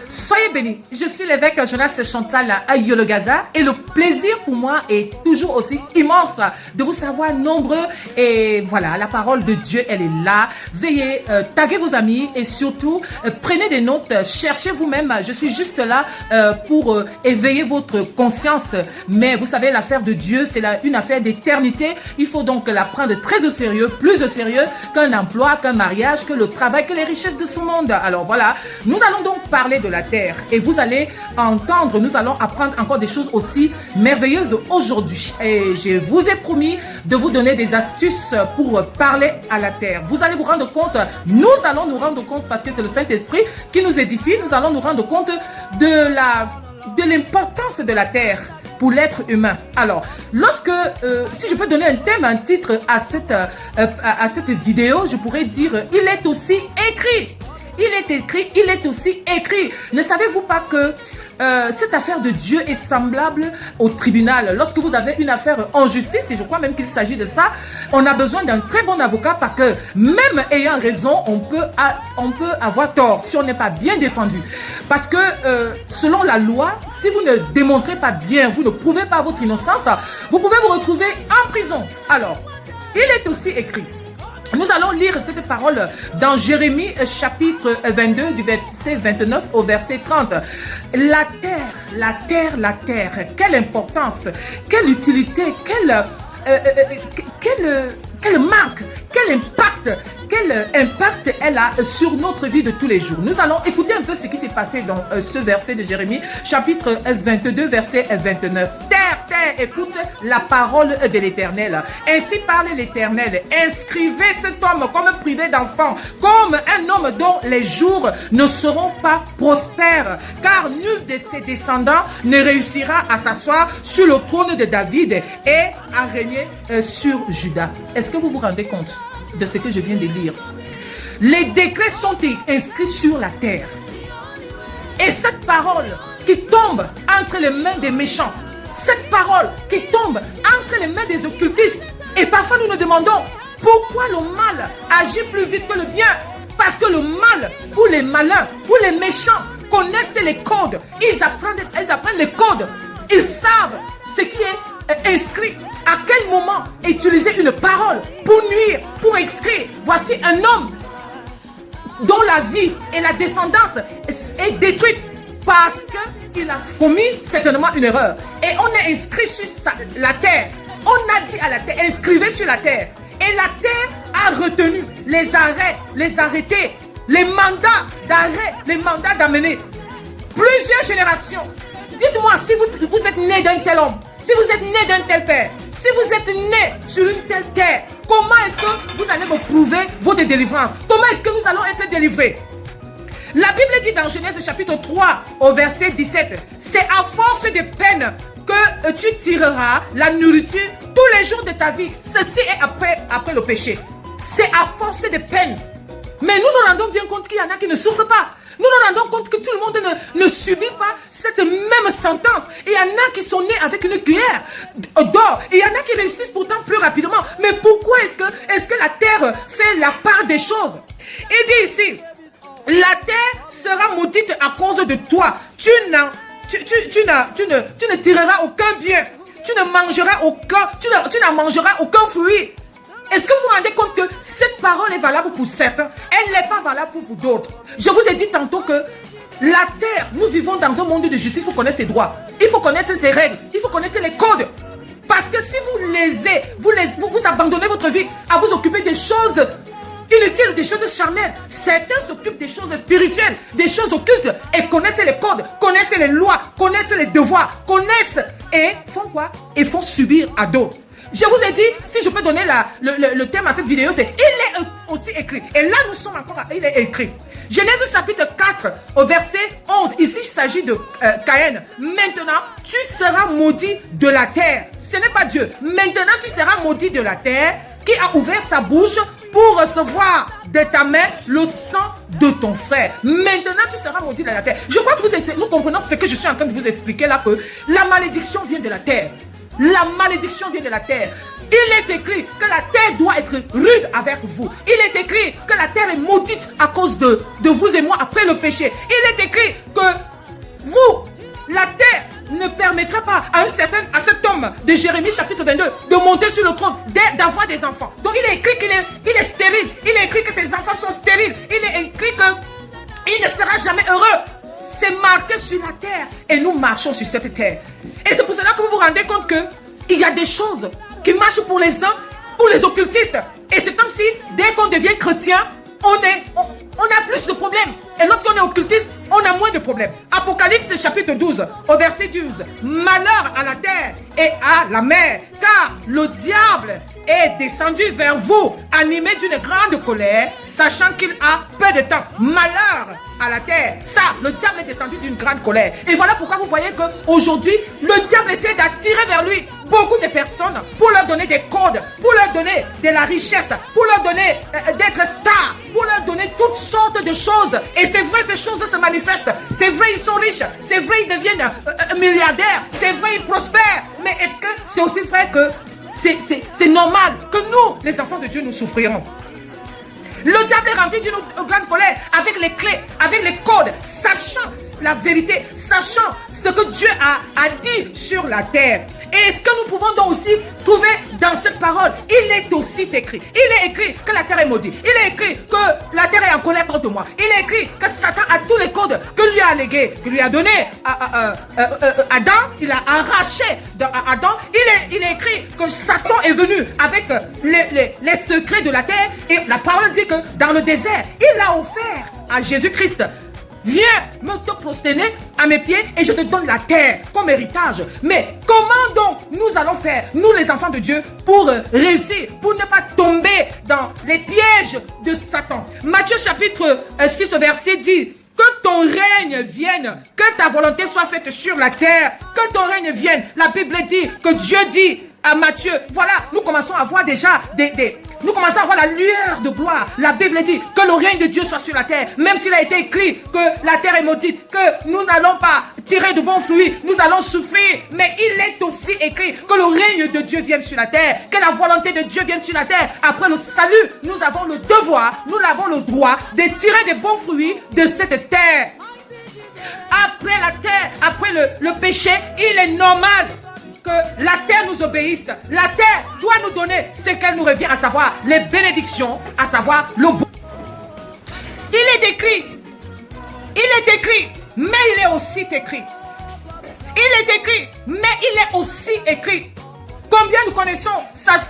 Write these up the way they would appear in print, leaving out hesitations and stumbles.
Soyez bénis. Je suis l'évêque Jonas Chantal Ayologaza et le plaisir pour moi est toujours aussi immense de vous savoir nombreux. Et voilà, la parole de Dieu, elle est là. Veuillez taguer vos amis et surtout prenez des notes, cherchez vous-même. Je suis juste là pour éveiller votre conscience. Mais vous savez, l'affaire de Dieu, c'est une affaire d'éternité. Il faut donc la prendre très au sérieux, plus au sérieux qu'un emploi, qu'un mariage, que le travail, que les richesses de ce monde. Alors voilà, nous allons donc parler de la terre et vous allez entendre, nous allons apprendre encore des choses aussi merveilleuses aujourd'hui. Et je vous ai promis de vous donner des astuces pour parler à la terre. Vous allez vous rendre compte, nous allons nous rendre compte parce que c'est le Saint-Esprit qui nous édifie, nous allons nous rendre compte de l'importance de la terre pour l'être humain. Alors, si je peux donner un thème, un titre à cette vidéo, je pourrais dire, il est aussi écrit. Il est écrit, il est aussi écrit. Ne savez-vous pas que cette affaire de Dieu est semblable au tribunal? Lorsque vous avez une affaire en justice, et je crois même qu'il s'agit de ça, on a besoin d'un très bon avocat parce que même ayant raison, on peut avoir tort si on n'est pas bien défendu. Parce que selon la loi, si vous ne démontrez pas bien, vous ne prouvez pas votre innocence, vous pouvez vous retrouver en prison. Alors, il est aussi écrit. Nous allons lire cette parole dans Jérémie chapitre 22 du verset 29 au verset 30. La terre, quelle importance, quelle utilité, quelle marque, quel impact elle a sur notre vie de tous les jours. Nous allons écouter un peu ce qui s'est passé dans ce verset de Jérémie, chapitre 22, verset 29. Terre, écoute la parole de l'Éternel. Ainsi parle l'Éternel. Inscrivez cet homme comme privé d'enfant, comme un homme dont les jours ne seront pas prospères, car nul de ses descendants ne réussira à s'asseoir sur le trône de David et à régner sur Juda. Est-ce que vous vous rendez compte de ce que je viens de lire? Les décrets sont inscrits sur la terre. Et cette parole qui tombe entre les mains des méchants, cette parole qui tombe entre les mains des occultistes, et parfois nous nous demandons pourquoi le mal agit plus vite que le bien. Parce que le mal, ou les malins, ou les méchants connaissent les codes. Ils apprennent les codes. Ils savent ce qui est inscrit. À quel moment utiliser une parole pour nuire, pour exclure. Voici un homme dont la vie et la descendance est détruite parce qu'il a commis certainement une erreur. Et on est inscrit sur la terre. On a dit à la terre, inscrivez sur la terre. Et la terre a retenu les arrêts, les arrêtés, les mandats d'arrêt, les mandats d'amener. Plusieurs générations. Dites-moi, si vous êtes né d'un tel homme, si vous êtes né d'un tel père, si vous êtes né sur une telle terre, comment est-ce que vous allez me prouver votre délivrance? Comment est-ce que nous allons être délivrés? La Bible dit dans Genèse chapitre 3 au verset 17, c'est à force de peine que tu tireras la nourriture tous les jours de ta vie. Ceci est après le péché. C'est à force de peine. Mais nous nous rendons bien compte qu'il y en a qui ne souffrent pas. Nous nous rendons compte que tout le monde ne subit pas cette même sentence. Et il y en a qui sont nés avec une cuillère d'or. Et il y en a qui réussissent pourtant plus rapidement. Mais pourquoi est-ce que la terre fait la part des choses? Il dit ici, la terre sera maudite à cause de toi. Tu ne tireras aucun bien. Tu n'en mangeras aucun fruit. Est-ce que vous vous rendez compte que cette parole est valable pour certains? Elle n'est pas valable pour vous d'autres. Je vous ai dit tantôt que la terre, nous vivons dans un monde de justice. Il faut connaître ses droits. Il faut connaître ses règles. Il faut connaître les codes. Parce que si vous abandonnez votre vie à vous occuper des choses inutiles, des choses charnelles, certains s'occupent des choses spirituelles, des choses occultes et connaissent les codes, connaissent les lois, connaissent les devoirs, connaissent et font quoi? Et font subir à d'autres. Je vous ai dit, si je peux donner le thème à cette vidéo, c'est il est aussi écrit. Et là, nous sommes encore il est écrit. Genèse chapitre 4 au verset 11. Ici, il s'agit de Caïn. Maintenant, tu seras maudit de la terre. Ce n'est pas Dieu. Maintenant, tu seras maudit de la terre qui a ouvert sa bouche pour recevoir de ta main le sang de ton frère. Maintenant, tu seras maudit de la terre. Je crois que nous comprenons ce que je suis en train de vous expliquer là, que la malédiction vient de la terre. La malédiction vient de la terre. Il est écrit que la terre doit être rude avec vous. Il est écrit que la terre est maudite à cause de vous et moi après le péché. Il est écrit que de Jérémie chapitre 22, de monter sur le trône, d'avoir des enfants. Donc il est écrit qu'il est stérile. Il est écrit que ses enfants sont stériles. Il est écrit qu'il ne sera jamais heureux. C'est marqué sur la terre. Et nous marchons sur cette terre. Et c'est pour cela que vous vous rendez compte qu'il y a des choses qui marchent pour les uns, pour les occultistes. Et c'est comme si, dès qu'on devient chrétien, on a plus de problèmes. Et lorsqu'on est occultiste, on a moins de problèmes. Apocalypse chapitre 12, au verset 12. Malheur à la terre et à la mer, car le diable est descendu vers vous, animé d'une grande colère, sachant qu'il a peu de temps. Malheur à la terre. Ça, le diable est descendu d'une grande colère. Et voilà pourquoi vous voyez qu'aujourd'hui, le diable essaie d'attirer vers lui beaucoup de personnes pour leur donner des codes, pour leur donner de la richesse, pour leur donner d'être stars, pour leur donner toutes sortes de choses. Et c'est vrai, ces choses se manifestent. C'est vrai, ils sont riches. C'est vrai, ils deviennent milliardaires. C'est vrai, ils prospèrent. Mais est-ce que c'est aussi vrai que c'est normal que nous, les enfants de Dieu, nous souffrirons? Le diable est rempli d'une grande colère avec les clés, avec les codes, sachant la vérité, sachant ce que Dieu a dit sur la terre. Et ce que nous pouvons donc aussi trouver dans cette parole, il est aussi écrit. Il est écrit que la terre est maudite. Il est écrit que la terre est en colère contre moi. Il est écrit que Satan a tous les codes que lui a légués, que lui a donné Adam. Il a arraché Adam. Il est écrit que Satan est venu avec les secrets de la terre. Et la parole dit que dans le désert, il a offert à Jésus-Christ. Viens me te prosterner à mes pieds et je te donne la terre comme héritage. Mais comment donc nous allons faire, nous les enfants de Dieu, pour réussir, pour ne pas tomber dans les pièges de Satan? Matthieu chapitre 6 verset dit: que ton règne vienne, que ta volonté soit faite sur la terre, que ton règne vienne. La Bible dit, que Dieu dit à Matthieu, voilà, nous commençons à voir déjà nous commençons à voir la lueur de gloire. La Bible dit que le règne de Dieu soit sur la terre, même s'il a été écrit que la terre est maudite, que nous n'allons pas tirer de bons fruits, nous allons souffrir, mais il est aussi écrit que le règne de Dieu vienne sur la terre, que la volonté de Dieu vienne sur la terre. Après le salut, nous avons le devoir, nous avons le droit de tirer des bons fruits de cette terre. Après la terre, après le péché, il est normal que la terre nous obéisse. La terre doit nous donner ce qu'elle nous revient, à savoir les bénédictions, à savoir le bon. Il est écrit, mais il est aussi écrit. Il est écrit, mais il est aussi écrit. Combien nous connaissons,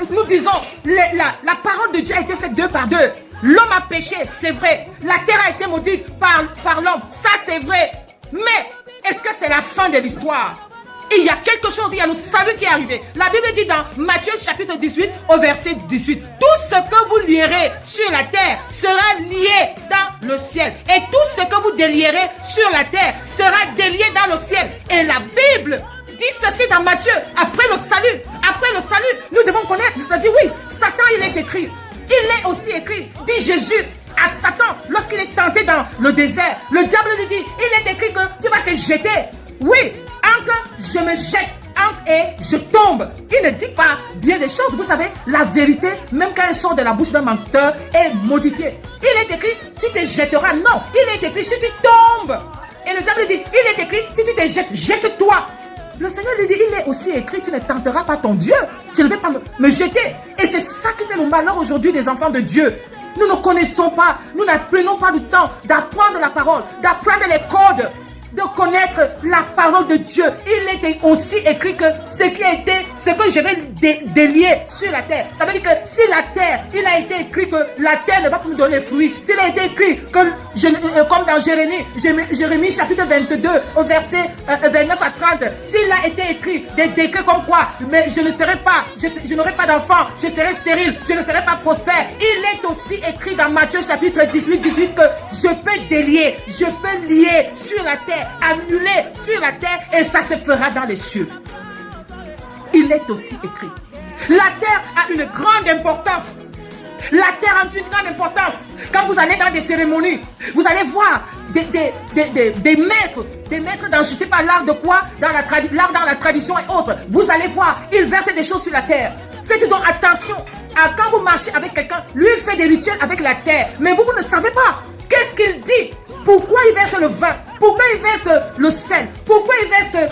nous disons, la parole de Dieu a été faite 2 par 2. L'homme a péché, c'est vrai. La terre a été maudite par l'homme, ça c'est vrai. Mais est-ce que c'est la fin de l'histoire? Il y a quelque chose, il y a le salut qui est arrivé. La Bible dit dans Matthieu chapitre 18 au verset 18, tout ce que vous lierez sur la terre sera lié dans le ciel. Et tout ce que vous délierez sur la terre sera délié dans le ciel. Et la Bible dit ceci dans Matthieu, après le salut, nous devons connaître, c'est-à-dire oui, Satan il est écrit. Il est aussi écrit, dit Jésus à Satan lorsqu'il est tenté dans le désert. Le diable lui dit, il est écrit que tu vas te jeter. Oui, entre je me jette, entre et je tombe. Il ne dit pas bien des choses. Vous savez, la vérité, même quand elle sort de la bouche d'un menteur, est modifiée. Il est écrit, tu te jetteras. Non, il est écrit, si tu tombes. Et le diable dit, il est écrit, si tu te jettes, jette-toi. Le Seigneur lui dit, il est aussi écrit, tu ne tenteras pas ton Dieu. Je ne vais pas me jeter. Et c'est ça qui fait le malheur aujourd'hui des enfants de Dieu. Nous ne connaissons pas, nous n'apprenons pas le temps d'apprendre la parole, d'apprendre les codes, de connaître la parole de Dieu. Il était aussi écrit que ce que je vais délier sur la terre. Ça veut dire que si la terre, il a été écrit que la terre ne va pas nous donner fruit. S'il a été écrit que, comme dans Jérémie chapitre 22, au verset 29 à 30, s'il a été écrit des décrets comme quoi, mais je ne serai pas, je n'aurai pas d'enfant, je serai stérile, je ne serai pas prospère. Il est aussi écrit dans Matthieu chapitre 18 que je peux délier, je peux lier sur la terre, annuler sur la terre, et ça se fera dans les cieux. Il est aussi écrit. La terre a une grande importance. La terre a une grande importance. Quand vous allez dans des cérémonies, vous allez voir des maîtres dans, je ne sais pas l'art de quoi, l'art dans la tradition et autres. Vous allez voir, ils versent des choses sur la terre. Faites donc attention à quand vous marchez avec quelqu'un, lui il fait des rituels avec la terre, mais vous ne savez pas. Qu'est-ce qu'il dit? Pourquoi il verse le vin? Pourquoi il verse le sel? Pourquoi il verse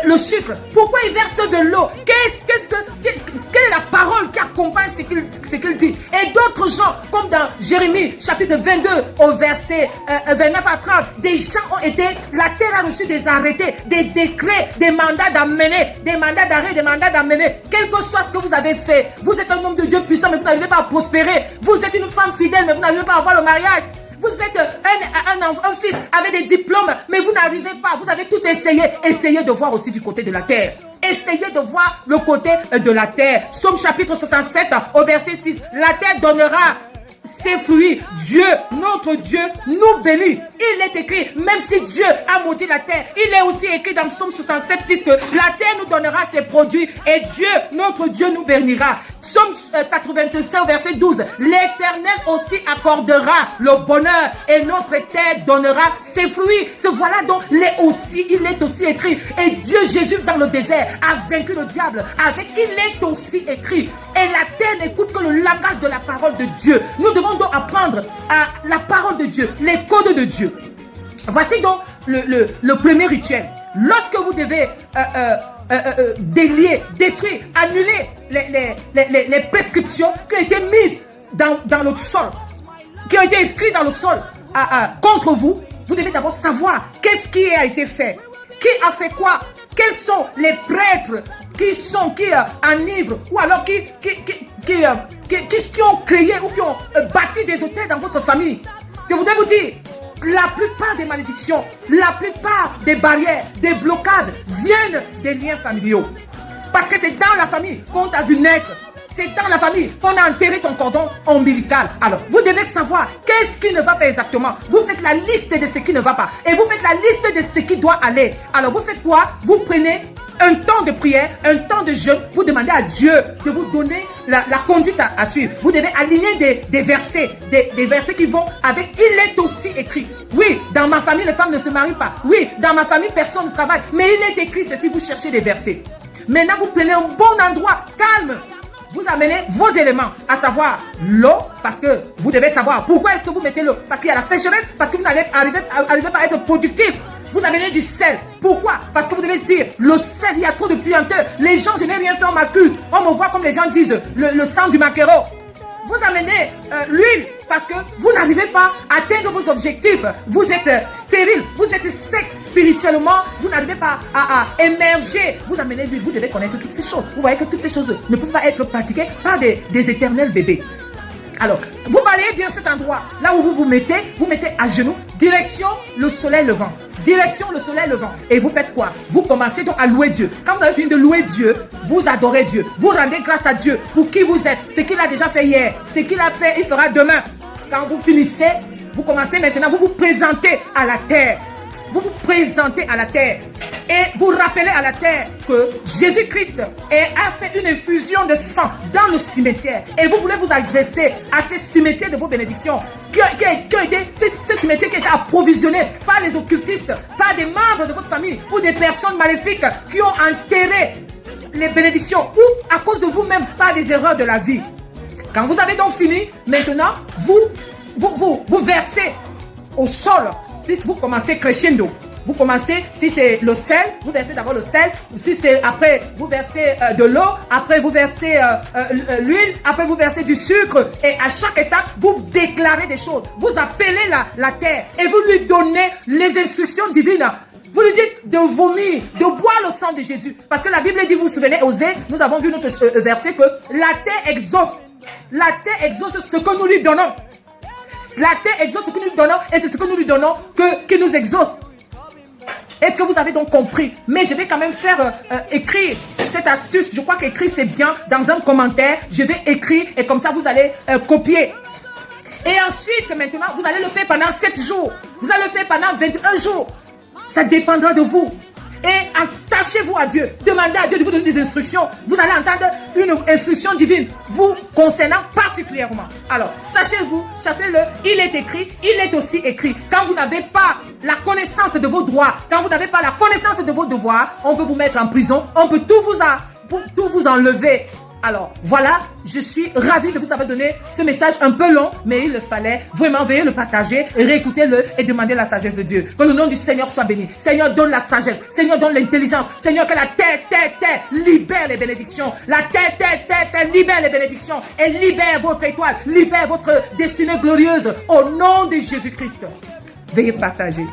le sucre? Pourquoi il verse de l'eau? Quelle est la parole qui accompagne ce qu'il dit? Et d'autres gens, comme dans Jérémie, chapitre 22, au verset 29 à 30, des gens ont été, la terre a reçu des arrêtés, des décrets, des mandats d'amener, des mandats d'arrêt, des mandats d'amener. Quel que soit ce que vous avez fait, vous êtes un homme de Dieu puissant, mais vous n'arrivez pas à prospérer. Vous êtes une femme fidèle, mais vous n'arrivez pas à avoir le mariage. Vous êtes un fils avec des diplômes, mais vous n'arrivez pas. Vous avez tout essayé. Essayez de voir aussi du côté de la terre. Essayez de voir le côté de la terre. Psaume chapitre 67, au verset 6. La terre donnera ses fruits. Dieu, notre Dieu, nous bénit. Il est écrit, même si Dieu a maudit la terre, il est aussi écrit dans Psaume 67, 6 que la terre nous donnera ses produits et Dieu, notre Dieu, nous bénira. Psaume 85, verset 12. L'Éternel aussi accordera le bonheur et notre terre donnera ses fruits. Ce voilà donc il est aussi écrit. Et Dieu Jésus dans le désert a vaincu le diable avec, il est aussi écrit. Et la terre n'écoute que le langage de la parole de Dieu. Nous devons donc apprendre à la parole de Dieu, les codes de Dieu. Voici donc le premier rituel. Lorsque vous devez délier, détruire, annuler les prescriptions qui ont été mises dans le sol, qui ont été inscrites dans le sol contre vous, vous devez d'abord savoir qu'est-ce qui a été fait, qui a fait quoi, quels sont les prêtres qui enivrent ou alors qui ont créé ou qui ont bâti des hôtels dans votre famille. Je voudrais vous dire, la plupart des malédictions, la plupart des barrières, des blocages viennent des liens familiaux. Parce que c'est dans la famille qu'on t'a vu naître. C'est dans la famille qu'on a enterré ton cordon ombilical. Alors, vous devez savoir qu'est-ce qui ne va pas exactement. Vous faites la liste de ce qui ne va pas. Et vous faites la liste de ce qui doit aller. Alors, vous faites quoi? Vous prenez un temps de prière, un temps de jeûne. Vous demandez à Dieu de vous donner la conduite à suivre. Vous devez aligner des versets, des versets qui vont avec. Il est aussi écrit. Oui, dans ma famille, les femmes ne se marient pas. Oui, dans ma famille, personne ne travaille. Mais il est écrit ceci, vous cherchez des versets. Maintenant, vous prenez un bon endroit, calme. Vous amenez vos éléments, à savoir l'eau, parce que vous devez savoir pourquoi est-ce que vous mettez l'eau. Parce qu'il y a la sécheresse, parce que vous n'allez arriver pas à être productif. Vous amenez du sel. Pourquoi? Parce que vous devez dire, le sel, il y a trop de puanteur. Les gens, je n'ai rien fait, on m'accuse. On me voit comme les gens disent, le sang du maquereau. Vous amenez l'huile parce que vous n'arrivez pas à atteindre vos objectifs. Vous êtes stérile, vous êtes sec spirituellement, vous n'arrivez pas à émerger. Vous amenez l'huile, vous devez connaître toutes ces choses. Vous voyez que toutes ces choses ne peuvent pas être pratiquées par des éternels bébés. Alors, vous balayez bien cet endroit, là où vous mettez à genoux, direction le soleil levant. Direction le soleil levant. Et vous faites quoi? Vous commencez donc à louer Dieu. Quand vous avez fini de louer Dieu, vous adorez Dieu. Vous rendez grâce à Dieu pour qui vous êtes. Ce qu'il a déjà fait hier, ce qu'il a fait, il fera demain. Quand vous finissez, vous commencez maintenant, vous vous présentez à la terre. Vous vous présentez à la terre. Et vous rappelez à la terre que Jésus-Christ a fait une infusion de sang dans le cimetière. Et vous voulez vous adresser à ce cimetière de vos bénédictions. Ce cimetière qui a été approvisionné par les occultistes, par des membres de votre famille ou des personnes maléfiques qui ont enterré les bénédictions ou à cause de vous-même par des erreurs de la vie. Quand vous avez donc fini, maintenant, vous versez au sol. Si vous commencez crescendo, vous commencez, si c'est le sel, vous versez d'abord le sel. Si c'est après, vous versez de l'eau. Après, vous versez l'huile. Après, vous versez du sucre. Et à chaque étape, vous déclarez des choses. Vous appelez la terre et vous lui donnez les instructions divines. Vous lui dites de vomir, de boire le sang de Jésus. Parce que la Bible dit, vous vous souvenez, Osée, nous avons vu notre verset que la terre exauce. La terre exauce ce que nous lui donnons. La terre exauce ce que nous lui donnons et c'est ce que nous lui donnons qui nous exauce. Est-ce que vous avez donc compris? Mais je vais quand même faire écrire cette astuce. Je crois qu'écrire c'est bien dans un commentaire. Je vais écrire et comme ça vous allez copier. Et ensuite maintenant vous allez le faire pendant 7 jours. Vous allez le faire pendant 21 jours. Ça dépendra de vous. Et attachez-vous à Dieu. Demandez à Dieu de vous donner des instructions. Vous allez entendre une instruction divine vous concernant particulièrement. Alors, sachez-le, il est écrit, il est aussi écrit. Quand vous n'avez pas la connaissance de vos droits, quand vous n'avez pas la connaissance de vos devoirs, on peut vous mettre en prison, on peut tout vous enlever. Alors, voilà, je suis ravie de vous avoir donné ce message un peu long, mais il le fallait. Vraiment, veuillez le partager, réécoutez-le et demandez la sagesse de Dieu. Que le nom du Seigneur soit béni. Seigneur, donne la sagesse. Seigneur, donne l'intelligence. Seigneur, que la terre libère les bénédictions. La terre libère les bénédictions et libère votre étoile, libère votre destinée glorieuse au nom de Jésus-Christ. Veuillez partager.